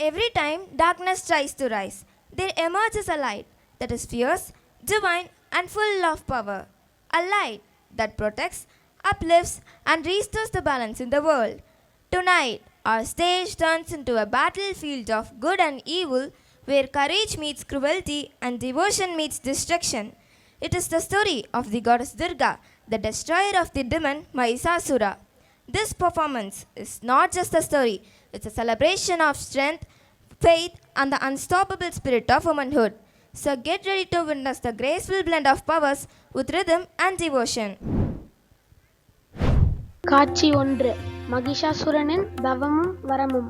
Every time darkness tries to rise, there emerges a light that is fierce, divine, and full of power. A light that protects, uplifts, and restores the balance in the world. Tonight, our stage turns into a battlefield of good and evil where courage meets cruelty and devotion meets destruction. It is the story of the goddess Durga, the destroyer of the demon Mahisasura. This performance is not just a story, it's a celebration of strength, faith, and the unstoppable spirit of womanhood. So get ready to witness the graceful blend of powers with rhythm and devotion. காட்சி 1. மகிஷாசுரனின் தவமும் வரமும்.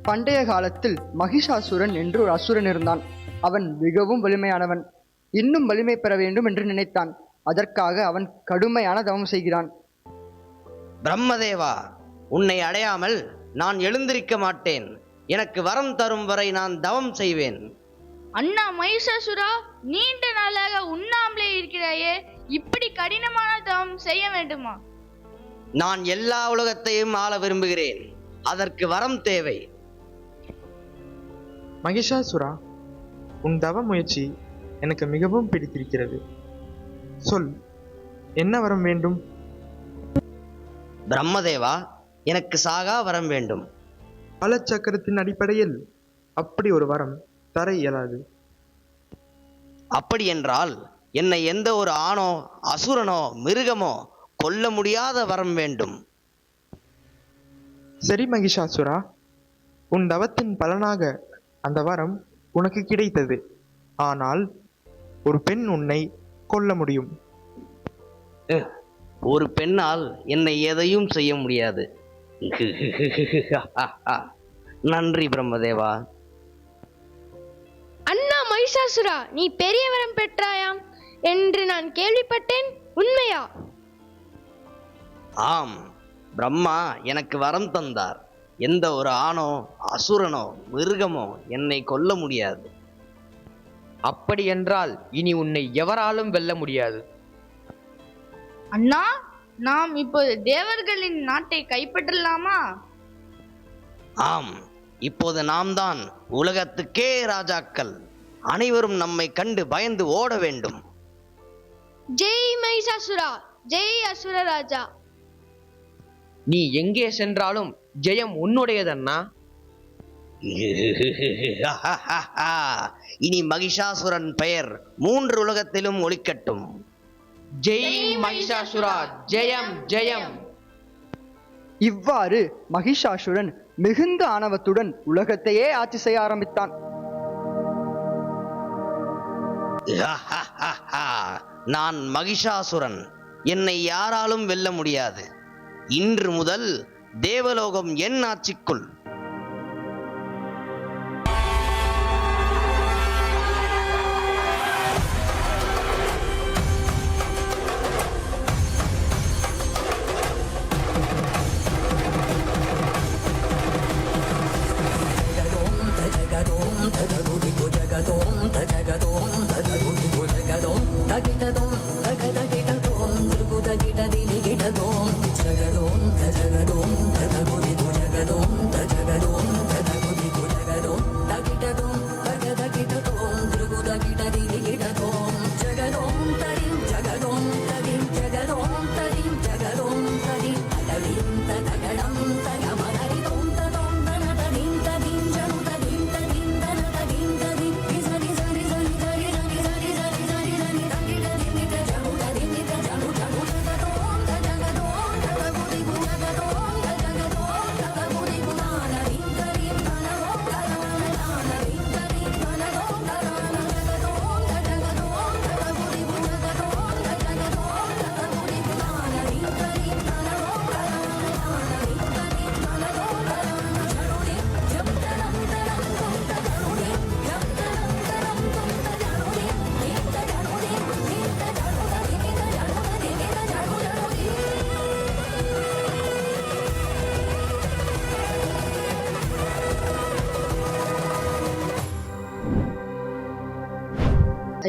பண்டைய காலத்தில் மகிஷாசுரன் என்று ஒரு அசுரன் இருந்தான். அவன் மிகவும் வலிமையானவன். இன்னும் வலிமை பெற வேண்டும் என்று நினைத்தான். அதற்காக அவன் கடுமையான தவம் செய்கிறான். பிரம்மதேவா, உன்னை அடையாமல் நான் எழுந்திருக்க மாட்டேன். எனக்கு வரம் தரும் வரை நான் தவம் செய்வேன். அண்ணா மகிஷாசுரா, நீண்ட நாளாக உண்ணாமலே இருக்கிறாயே, இப்படி கடினமான தவம் செய்ய வேண்டுமா? நான் எல்லா உலகத்தையும் ஆள விரும்புகிறேன். அதற்கு வரம் தேவை. மகிஷாசுரா, உன் தவ முயற்சி எனக்கு மிகவும் பிடித்திருக்கிறது. சொல், என்ன வரம் வேண்டும்? பிரம்மதேவா, எனக்கு சாகா வரம் வேண்டும். காலச்சக்கரத்தின் அடிப்படையில் அப்படி ஒரு வரம் தர இயலாது. அப்படி என்றால் என்னை எந்த ஒரு ஆணோ அசுரனோ மிருகமோ கொல்ல முடியாத வரம் வேண்டும். சரி மகிஷாசுரா, உன் தவத்தின் பலனாக அந்த வரம் உனக்கு கிடைத்தது. ஆனால் ஒரு பெண் உன்னை கொல்ல முடியும். ஒரு பெண்ணால் என்னை எதையும் செய்ய முடியாது. நன்றி பிரம்மதேவா. அண்ணா மகிஷாசுரா, நீ பெரிய வரம் பெற்றாயாம் என்று நான் கேள்விப்பட்டேன். உண்மையா? ஆம், பிரம்மா எனக்கு வரம் தந்தார். எந்த ஒரு ஆணோ அசுரனோ மிருகமோ என்னை கொல்ல முடியாது. அப்படி என்றால் இனி உன்னை எவராலும் வெல்ல முடியாது. அண்ணா, நாம் இப்போது தேவர்களின் நாட்டை கைப்பற்றலாமா? ஆம், இப்போது நாம் தான் உலகத்துக்கே ராஜாக்கள். அனைவரும் நம்மை கண்டு பயந்து ஓட வேண்டும். ஜெய் மகிஷாசுரா, ஜெய் அசுரராஜா. நீ எங்கே சென்றாலும் ஜெயம் உன்னுடையதண்ணா. இனி மகிஷாசுரன் பெயர் 3 உலகத்திலும் ஒலிக்கட்டும். ஜெய் மகிஷாசுரா, ஜெயம் ஜெயம். இவ்வாறு மகிஷாசுரன் மிகுந்த ஆணவத்துடன் உலகத்தையே ஆட்சி செய்ய ஆரம்பித்தான். நான் மகிஷாசுரன். என்னை யாராலும் வெல்ல முடியாது. இன்று முதல் தேவலோகம் என் ஆட்சிக்குள்.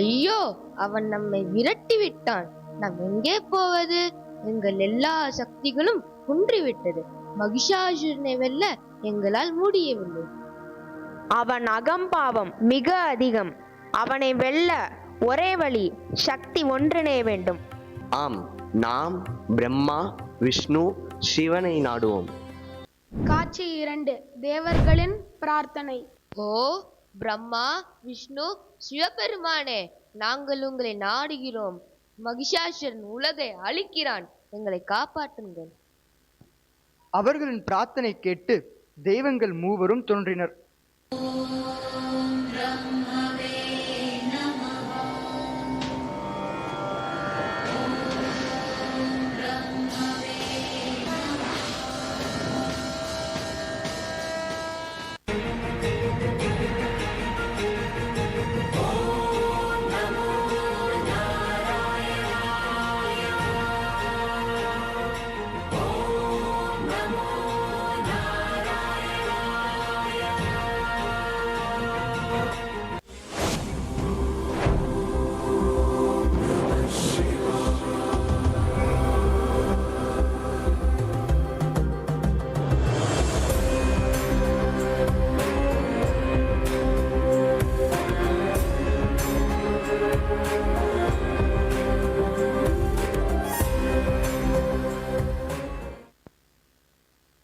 ஐயோ, அவன் நம்மை விரட்டி விட்டான். நாம் எங்கே போவது? எங்கள் எல்லா சக்திகளும் குன்றிவிட்டது. மகிஷாசுரனை வெல்ல எங்களால் முடியவில்லை. அவன் அகம்பாவம் மிக அதிகம். அவனை வெல்ல ஒரே வழி, சக்தி ஒன்றிணைய வேண்டும். ஆம், நாம் பிரம்மா, விஷ்ணு, சிவனை நாடுவோம். காட்சி 2. தேவர்களின் பிரார்த்தனை. ஓ பிரம்மா, விஷ்ணு, சிவபெருமானே, நாங்கள் உங்களை நாடுகிறோம். மகிஷாசுரன் உலகை அழிக்கிறான், எங்களை காப்பாற்றுங்கள். அவர்களின் பிரார்த்தனை கேட்டு தெய்வங்கள் மூவரும் தோன்றினர்.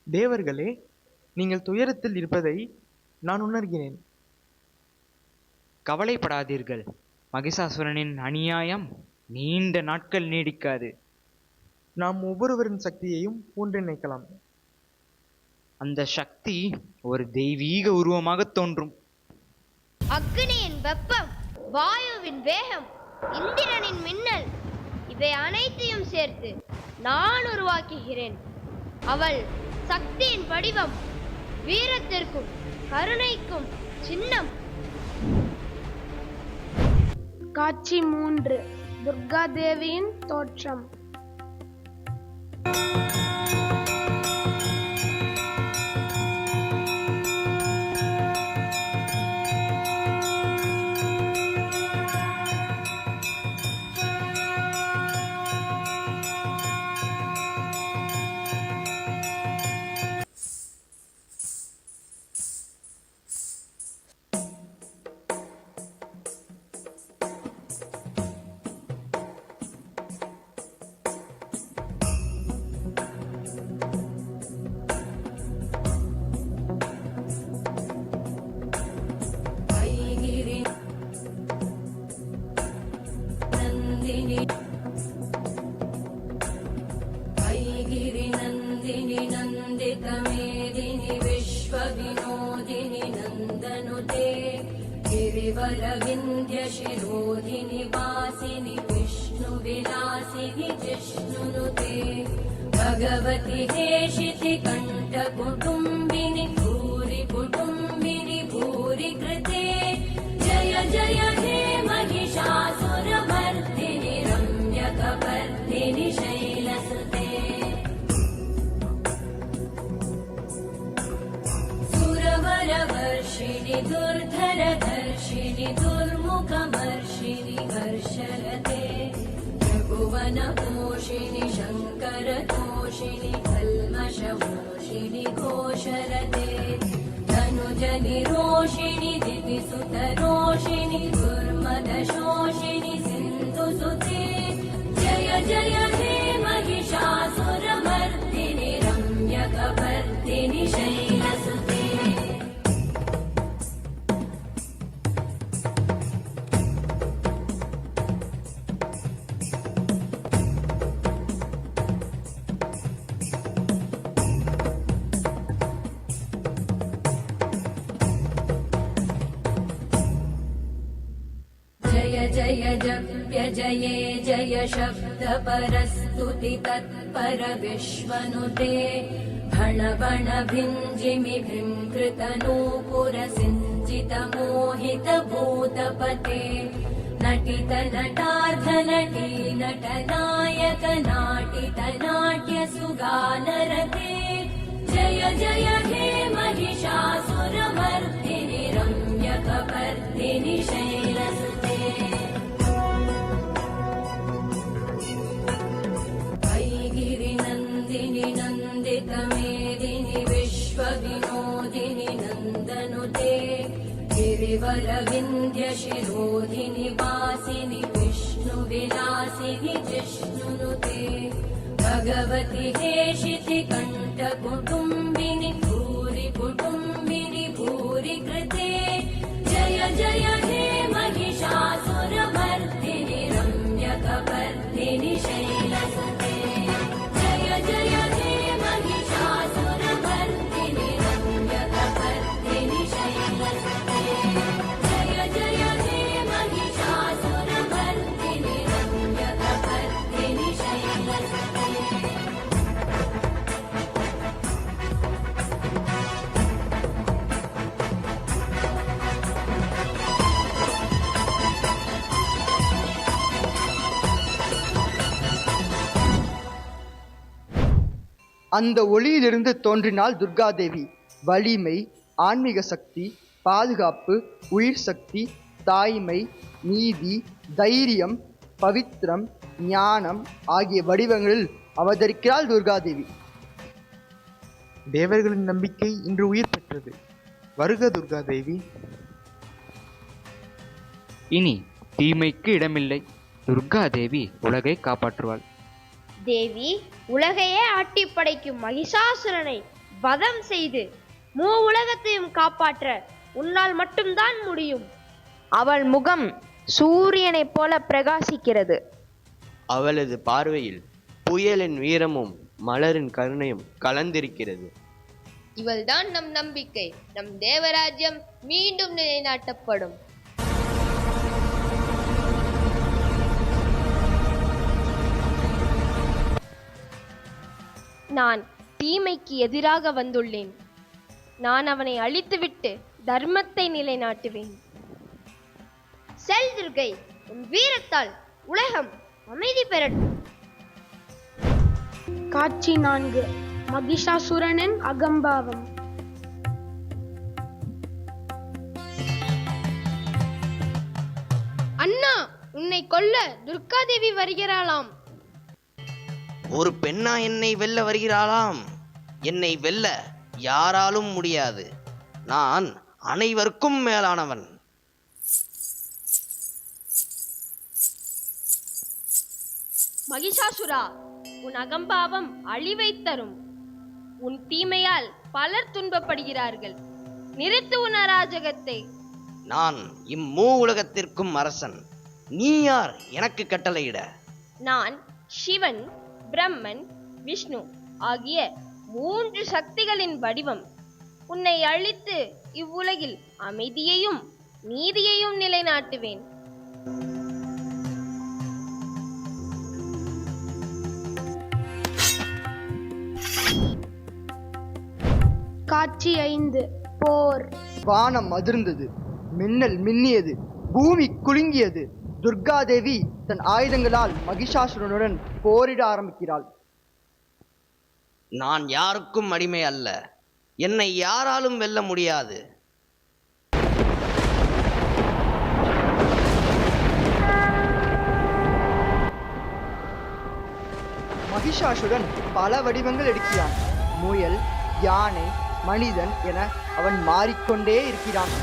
தேவர்களே, நீங்கள் துயரத்தில் இருப்பதை நான் உணர்கிறேன். கவலைப்படாதீர்கள். மகிஷாசுரனின் அநியாயம் நீண்ட நாட்கள் நீடிக்காது. நாம் ஒவ்வொருவரின் சக்தியையும் ஒன்றிணைக்கலாம். அந்த சக்தி ஒரு தெய்வீக உருவமாக தோன்றும். அக்னியின் வெப்பம், வாயுவின் வேகம், இந்திரனின் மின்னல், இவை அனைத்தையும் சேர்த்து நான் உருவாக்குகிறேன். அவள் சக்தியின் வடிவம், வீரத்திற்கும் கருணைக்கும் சின்னம். காட்சி 3. துர்கா தேவியின் தோற்றம். नन्दितमेदिनि विश्वविनोदिनि नन्दनुते गिरिवरविन्ध्यशिरोधिनि वासिनि विष्णुविलासिनि जिष्णुनुते भगवति हेशिति कण्ठकुटुम्बिनि भूरि कुटुम्बिनि भूरि कृते जय जय हे महिषासुरमर्दिनि रम्यकपर्दिनि शैलसुते सुरवरवर्षिणि दुर्धरधर्षिणि दुर्मुखमर्षिणि हर्षरते त्रिभुवनपोषिणि शङ्करतोषिणि कल्मषमोषिणि घोषरते धनुजनिरोषिणि दिविसुतरोषिणि दुर्मदशोषिणि सिन्धुसुते जय जय हे महिषासुरमर्दिनि रम्यकपर्दिनि शैलसुते जय जय जप्य जये जय शब्द परस्तुति तत्पर विश्वनुते भण बण भिञ्जिमि भृङ्कृत नूपुर सिञ्चित मोहित भूतपते नटित नटार्ध नटी नटनायक नाटित नाट्य सुगानरते जय जय हे महिषासुरमर्दिनि रम्यकपर्दिनि शैलसुते गिरिनन्दिनि नन्दितमेदिनि विश्वनुते गिरिवरविन्द्यशिरोधिनि वासिनि विष्णुविलासिनि जिष्णुनुते भगवति हेशिति कण्ठकुटुम्बिनि भूरि कुटुम्बिनि भूरि कृते जय जय हे महिषासुरमर्दिनि रम्यकपर्दिनि शैलसुते जय जय हे महिषासुरमर्दिनि रम्यकपर्दिनि शैलसुते जय जय हे महिषासुरमर्दिनि रम्यकपर्दिनि शैलसुते அந்த ஒளியிலிருந்து தோன்றினாள் துர்காதேவி. வலிமை, ஆன்மீக சக்தி, பாதுகாப்பு, உயிர் சக்தி, தாய்மை, நீதி, தைரியம், பவித்திரம், ஞானம் ஆகிய வடிவங்களில் அவதரிக்கிறாள் துர்காதேவி. தேவர்களின் நம்பிக்கை இன்று உயிர் பெற்றது. வருக துர்காதேவி. இனி தீமைக்கு இடமில்லை. துர்காதேவி உலகை காப்பாற்றுவாள். தேவி, உலகையே ஆட்டி படைக்கும் மகிஷாசுரனை வதம் செய்து உலகத்தையும் காப்பாற்ற உன்னால் மட்டும்தான் முடியும். அவள் முகம் சூரியனைப் போல பிரகாசிக்கிறது. அவளது பார்வையில் புயலின் வீரமும் மலரின் கருணையும் கலந்திருக்கிறது. இவள்தான் நம் நம்பிக்கை. நம் தேவராஜ்யம் மீண்டும் நிலைநாட்டப்படும். நான் தீமைக்கு எதிராக வந்துள்ளேன். நான் அவனை அழித்துவிட்டு தர்மத்தை நிலைநாட்டுவேன். செல் துர்கை, உன் வீரத்தால் உலகம் அமைதி பெறட்டும். காட்சி 4. மகிஷாசுரனின் அகம்பாவம். அண்ணா, உன்னை கொல்ல துர்காதேவி வருகிறாளாம். ஒரு பெண்ணா என்னை வெல்ல வருகிறாளாம்? என்னை வெல்ல யாராலும் முடியாது. நான் அனைவருக்கும் மேலானவன். மகிஷாசுரா, உன் அகம்பாவம் அழிவை தரும். உன் தீமையால் பலர் துன்பப்படுகிறார்கள். நிறுத்து உன் அராஜகத்தை. நான் இம்மூ உலகத்திற்கும் அரசன். நீ யார் எனக்கு கட்டளையிட? நான் சிவன், பிரம்மன், விஷ்ணு ஆகிய 3 சக்திகளின் வடிவம். உன்னை அழித்து இவ்வுலகில் அமைதியையும் நீதியையும் நிலைநாட்டுவேன். காட்சி 5. போர். வானம் அதிர்ந்தது, மின்னல் மின்னியது, பூமி குலுங்கியது. துர்காதேவி தன் ஆயுதங்களால் மகிஷாசுரனுடன் போரிட ஆரம்பிக்கிறாள். நான் யாருக்கும் அடிமை அல்ல. என்னை யாராலும் வெல்ல முடியாது. மகிஷாசுரன் பல வடிவங்கள் எடுக்கிறான். முயல், யானை, மனிதன் என அவன் மாறிக்கொண்டே இருக்கிறான்.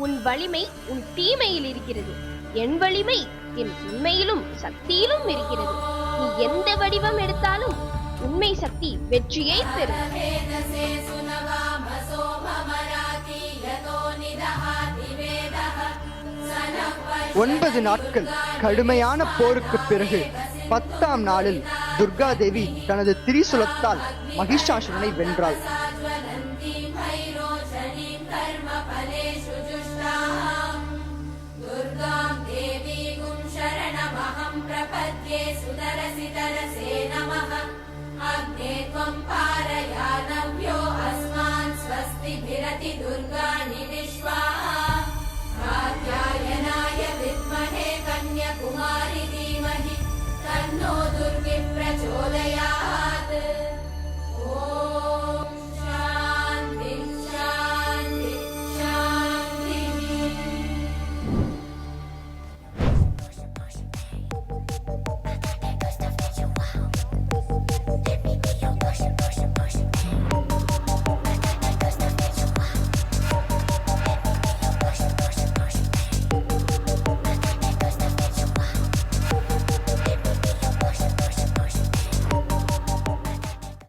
உன் வலிமை உன் தீமையில் இருக்கிறது. என் வலிமை என் உண்மையிலும் சக்தியிலும் இருக்கிறது. நீ எந்த வடிவம் எடுத்தாலும் உண்மை சக்தி வெற்றியை பெறும். 9 நாட்கள் கடுமையான போருக்கு பிறகு 10ஆம் நாளில் துர்கா தேவி தனது திரிசூலத்தால் மகிஷாசுரனை வென்றாள். कात्यायनाय विद्महे कन्याकुमारी धीमहि तन्नो दुर्गे प्रचोदयात्.